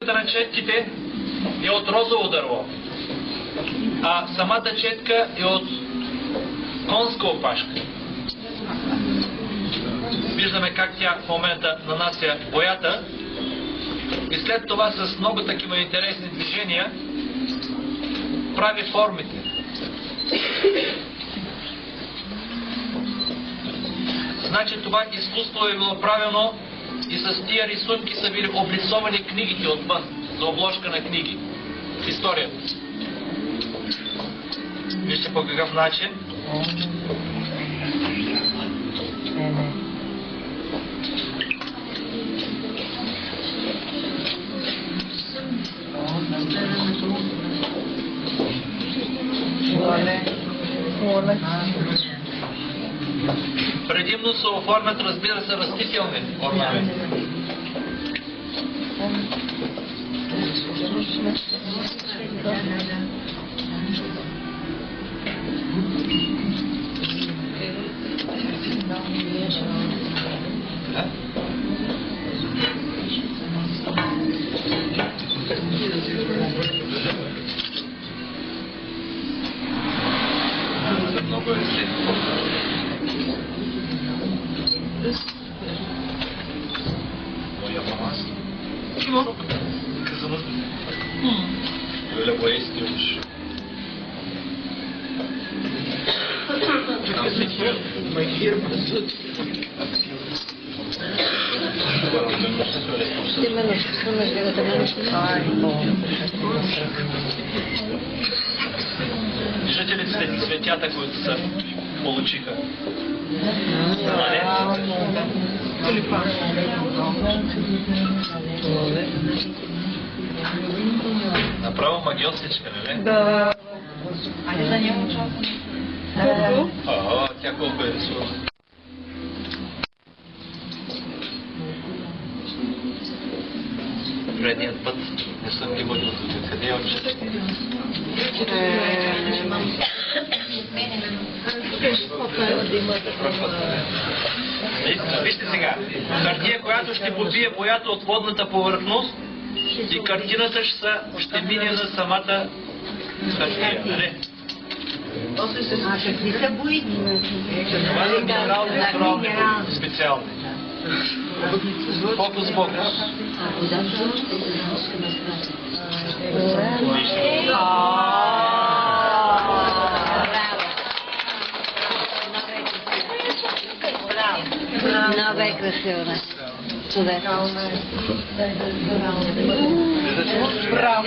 На четките е от розово дърво, а самата четка е от конска опашка. Виждаме как тя в момента нанася боята и след това с много такива интересни движения прави формите. Значи това изкуство е било правено и с тия рисунки са били обрисовани книгите отвън, за обложка на книги в историята. Вижте по какъв начин. Предимно се оформят, разбира се, растителни орнаменти. Много е след. Чего? Kızımız böyle boya istiyormuş. Виждате ли цветята, които се получиха? Тулипан. Направо магиосничка, не? Да. А не за него участвам? Да. Тя колко е рисувала? Предният път не съм ги водил тук. Къде е отчет? Вижте сега, хартия, която ще побие боята от водната повърхност и картината ще мине на самата хартия, нали? Какви са боите? Това са минерални суровни специални. Фокус. Много е красиво, да. Чудесно. Браво!